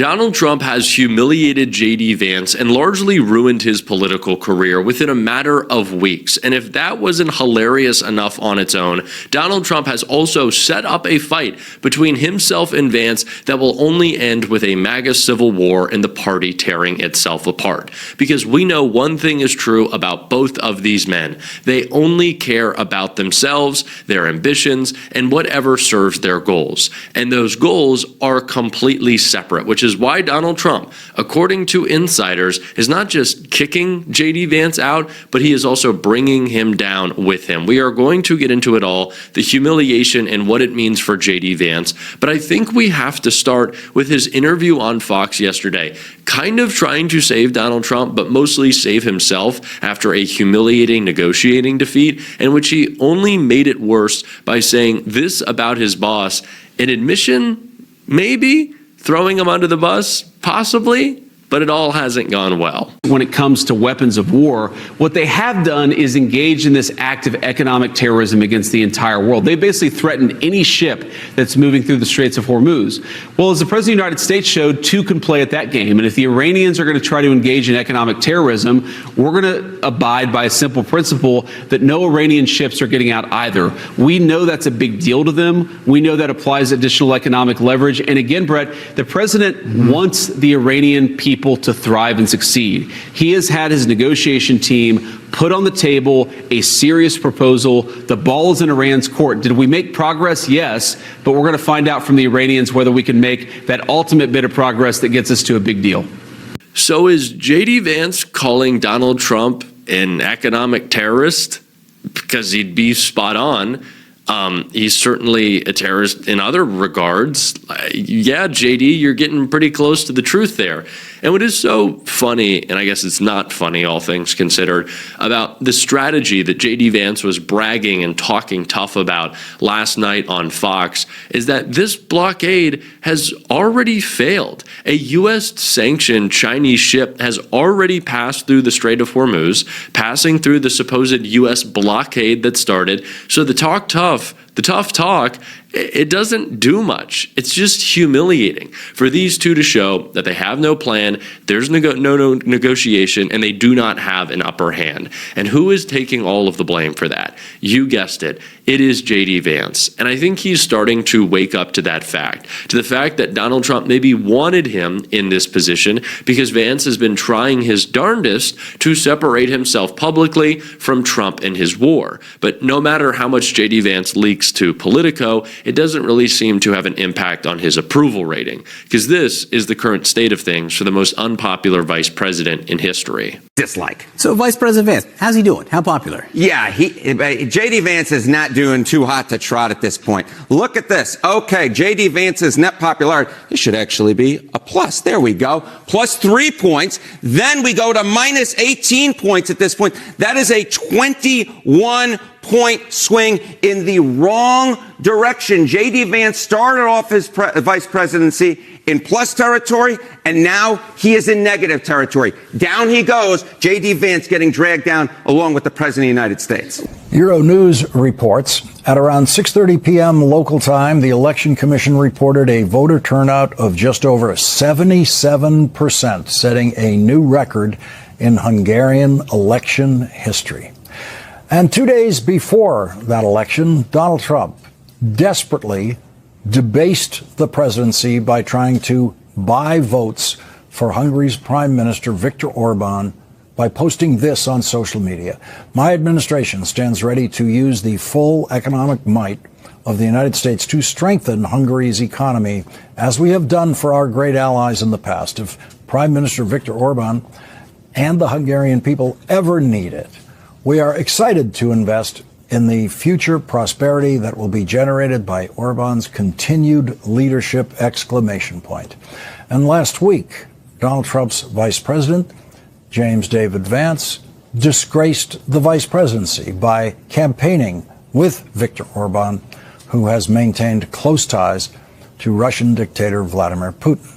Donald Trump has humiliated J.D. Vance and largely ruined his political career within a matter of weeks. And if that wasn't hilarious enough on its own, Donald Trump has also set up a fight between himself and Vance that will only end with a MAGA civil war and the party tearing itself apart. Because we know one thing is true about both of these men. They only care about themselves, their ambitions, and whatever serves their goals. And those goals are completely separate, which is why Donald Trump, according to insiders, is not just kicking J.D. Vance out, but he is also bringing him down with him. We are going to get into it all, the humiliation and what it means for J.D. Vance. But I think we have to start with his interview on Fox yesterday, kind of trying to save Donald Trump, but mostly save himself after a humiliating negotiating defeat, in which he only made it worse by saying this about his boss, an admission, maybe, throwing him under the bus, possibly, but it all hasn't gone well. When it comes to weapons of war, what they have done is engage in this act of economic terrorism against the entire world. They basically threatened any ship that's moving through the Straits of Hormuz. Well, as the President of the United States showed, two can play at that game. And if the Iranians are going to try to engage in economic terrorism, we're going to abide by a simple principle that no Iranian ships are getting out either. We know that's a big deal to them. We know that applies additional economic leverage. And again, Brett, the president wants the Iranian people to thrive and succeed. He has had his negotiation team put on the table a serious proposal. The ball is in Iran's court. Did we make progress? Yes, but we're going to find out from the Iranians whether we can make that ultimate bit of progress that gets us to a big deal. So is J.D. Vance calling Donald Trump an economic terrorist? Because he'd be spot on. He's certainly a terrorist in other regards. Yeah, JD, you're getting pretty close to the truth there. And what is so funny, and I guess it's not funny, all things considered, about the strategy that J.D. Vance was bragging and talking tough about last night on Fox is that this blockade has already failed. A U.S.-sanctioned Chinese ship has already passed through the Strait of Hormuz, passing through the supposed U.S. blockade that started. So the tough talk, it doesn't do much. It's just humiliating for these two to show that they have no plan, there's no negotiation, and they do not have an upper hand. And who is taking all of the blame for that? You guessed it. It is J.D. Vance. And I think he's starting to wake up to that fact, to the fact that Donald Trump maybe wanted him in this position because Vance has been trying his darndest to separate himself publicly from Trump and his war. But no matter how much J.D. Vance leaks to Politico, it doesn't really seem to have an impact on his approval rating, because this is the current state of things for the most unpopular vice president in history. Dislike. So Vice President Vance, how's he doing? How popular? Yeah, J.D. Vance is not doing too hot to trot at this point. Look at this. Okay, J.D. Vance's net popularity, this should actually be a plus. There we go. Plus 3 points. Then we go to minus 18 points at this point. That is a 21-point swing in the wrong direction. J.D. Vance started off his vice presidency in plus territory, and now he is in negative territory. Down he goes, J.D. Vance getting dragged down along with the President of the United States. Euronews reports at around 6:30 p.m. local time, the Election Commission reported a voter turnout of just over 77%, setting a new record in Hungarian election history. And 2 days before that election, Donald Trump desperately debased the presidency by trying to buy votes for Hungary's Prime Minister Viktor Orban by posting this on social media. My administration stands ready to use the full economic might of the United States to strengthen Hungary's economy, as we have done for our great allies in the past. If Prime Minister Viktor Orban and the Hungarian people ever need it, we are excited to invest in the future prosperity that will be generated by Orban's continued leadership! And last week, Donald Trump's vice president, James David Vance, disgraced the vice presidency by campaigning with Viktor Orban, who has maintained close ties to Russian dictator Vladimir Putin.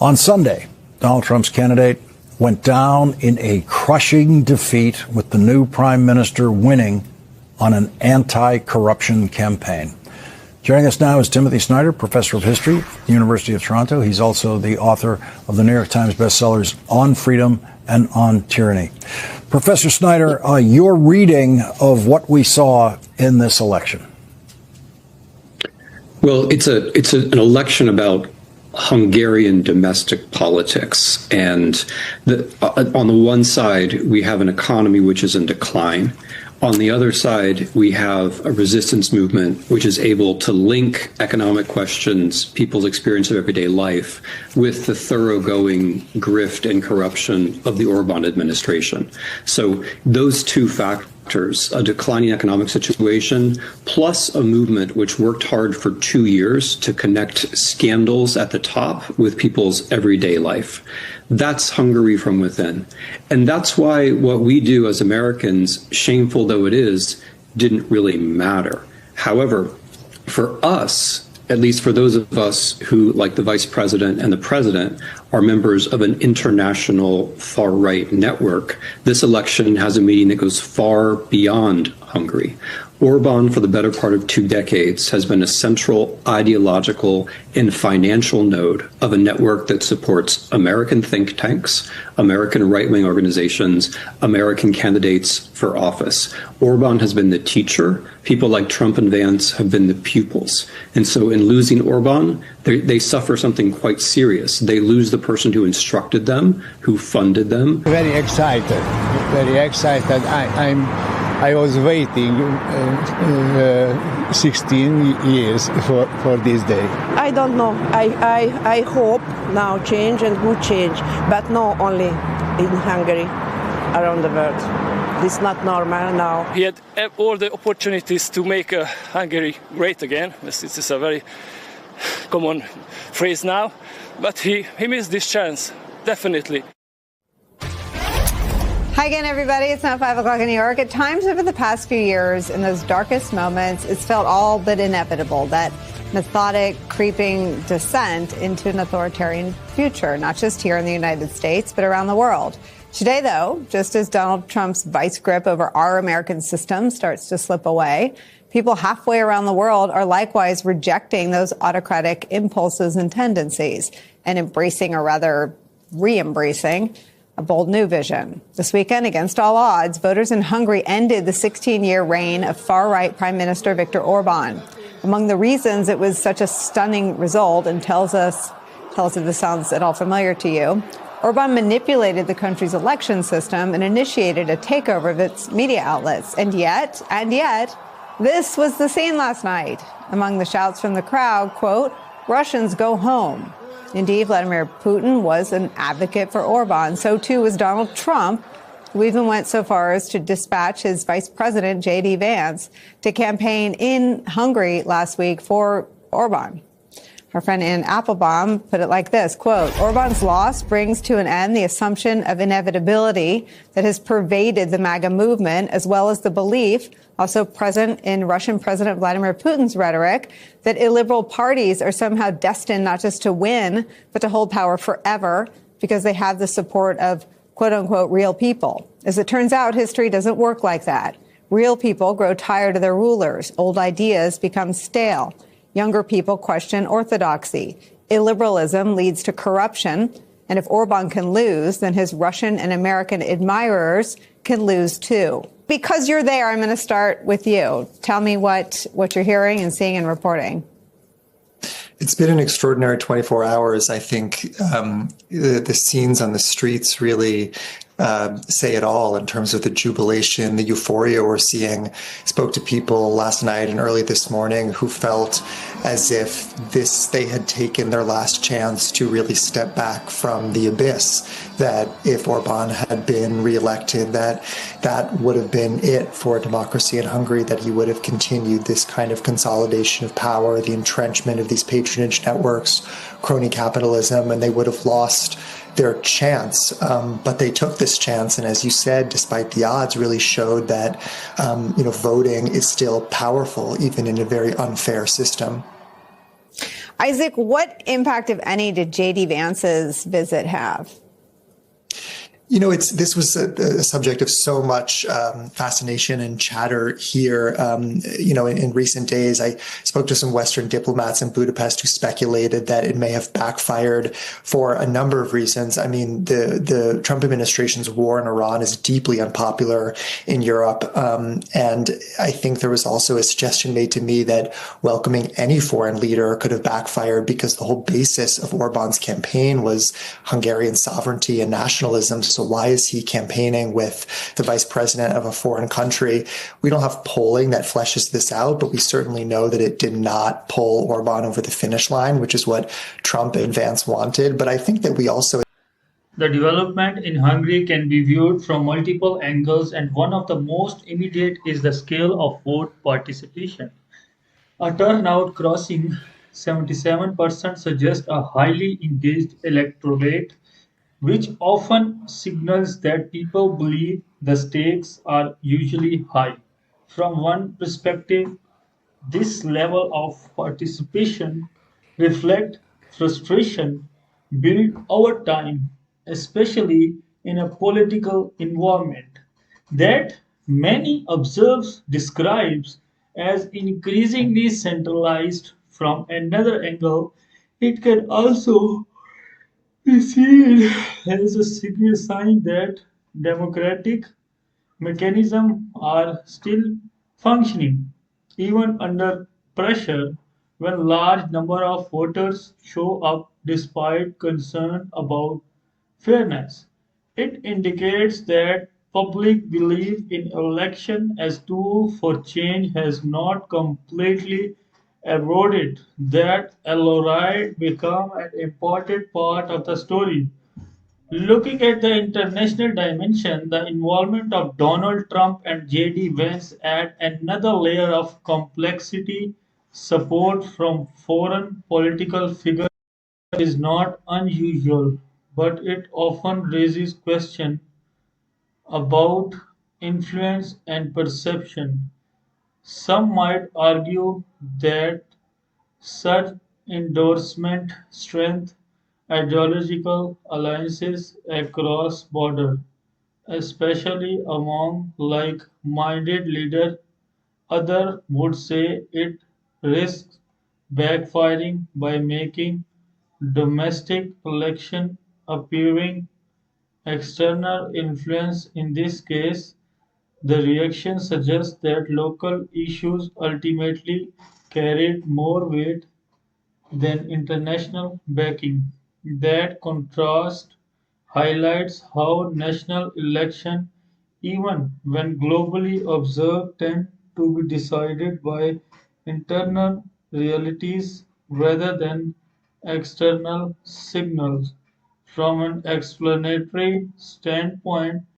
On Sunday, Donald Trump's candidate went down in a crushing defeat, with the new prime minister winning on an anti-corruption campaign. Joining us now is Timothy Snyder, professor of history at the University of Toronto. He's also the author of the New York Times bestsellers On Freedom and On Tyranny. Professor Snyder, your reading of what we saw in this election. Well, it's an election about Hungarian domestic politics. And on the one side, we have an economy which is in decline. On the other side, we have a resistance movement which is able to link economic questions, people's experience of everyday life, with the thoroughgoing grift and corruption of the Orban administration. So those two factors, a declining economic situation, plus a movement which worked hard for 2 years to connect scandals at the top with people's everyday life. That's Hungary from within. And that's why what we do as Americans, shameful though it is, didn't really matter. However, for us, at least for those of us who, like the vice president and the president, are members of an international far-right network, this election has a meaning that goes far beyond Hungary. Orban, for the better part of 2 decades, has been a central ideological and financial node of a network that supports American think tanks, American right-wing organizations, American candidates for office. Orban has been the teacher. People like Trump and Vance have been the pupils. And so in losing Orban, they suffer something quite serious. They lose the person who instructed them, who funded them. Very excited, very excited. I was waiting 16 years for this day. I don't know. I hope now change and good change, but not only in Hungary, around the world. It's not normal now. He had all the opportunities to make Hungary great again. This is a very common phrase now, but he missed this chance, definitely. Hi again, everybody. It's now 5 o'clock in New York. At times over the past few years, in those darkest moments, it's felt all but inevitable, that methodic, creeping descent into an authoritarian future, not just here in the United States, but around the world. Today, though, just as Donald Trump's vice grip over our American system starts to slip away, people halfway around the world are likewise rejecting those autocratic impulses and tendencies and embracing, or rather re-embracing, a bold new vision. This weekend, against all odds, voters in Hungary ended the 16-year reign of far-right Prime Minister Viktor Orban. Among the reasons it was such a stunning result, and tell us if this sounds at all familiar to you, Orban manipulated the country's election system and initiated a takeover of its media outlets. And yet, this was the scene last night. Among the shouts from the crowd, quote, "Russians go home." Indeed, Vladimir Putin was an advocate for Orban. So, too, was Donald Trump, who even went so far as to dispatch his vice president, J.D. Vance, to campaign in Hungary last week for Orban. Our friend Ann Applebaum put it like this, quote, "Orban's loss brings to an end the assumption of inevitability that has pervaded the MAGA movement, as well as the belief, also present in Russian President Vladimir Putin's rhetoric, that illiberal parties are somehow destined not just to win, but to hold power forever because they have the support of, quote unquote, real people. As it turns out, history doesn't work like that. Real people grow tired of their rulers. Old ideas become stale. Younger people question orthodoxy. Illiberalism leads to corruption. And if Orban can lose, then his Russian and American admirers can lose too." Because you're there, I'm going to start with you. Tell me what you're hearing and seeing and reporting. It's been an extraordinary 24 hours. I think the scenes on the streets really say it all in terms of the jubilation, the euphoria we're seeing. Spoke to people last night and early this morning who felt as if they had taken their last chance to really step back from the abyss, that if Orban had been reelected, that would have been it for democracy in Hungary, that he would have continued this kind of consolidation of power, the entrenchment of these patronage networks, crony capitalism, and they would have lost their chance. But they took this chance, and as you said, despite the odds, really showed that voting is still powerful, even in a very unfair system. Isaac, what impact, if any, did J.D. Vance's visit have? It's this was a subject of so much fascination and chatter here. In recent days, I spoke to some Western diplomats in Budapest who speculated that it may have backfired for a number of reasons. I mean, the Trump administration's war in Iran is deeply unpopular in Europe, and I think there was also a suggestion made to me that welcoming any foreign leader could have backfired because the whole basis of Orban's campaign was Hungarian sovereignty and nationalism. So why is he campaigning with the vice president of a foreign country? We don't have polling that fleshes this out, but we certainly know that it did not pull Orban over the finish line, which is what Trump and Vance wanted. But I think that we also The development in Hungary can be viewed from multiple angles, and one of the most immediate is the scale of vote participation. A turnout crossing 77% suggests a highly engaged electorate, which often signals that people believe the stakes are usually high. From one perspective, this level of participation reflects frustration built over time, especially in a political environment that many observers describes as increasingly centralized. From another angle, it can also be seen as a sign that democratic mechanisms are still functioning, even under pressure. When large number of voters show up despite concern about fairness, it indicates that public belief in election as tool for change has not completely eroded. That allied become an important part of the story. Looking at the international dimension, the involvement of Donald Trump and JD Vance add another layer of complexity. Support from foreign political figures is not unusual, but it often raises questions about influence and perception. Some might argue that such endorsement strengthens ideological alliances across borders, especially among like-minded leaders. Others would say it risks backfiring by making domestic election appearing external influence. In this case, the reaction suggests that local issues ultimately carried more weight than international backing. That contrast highlights how national elections, even when globally observed, tend to be decided by internal realities rather than external signals. From an explanatory standpoint,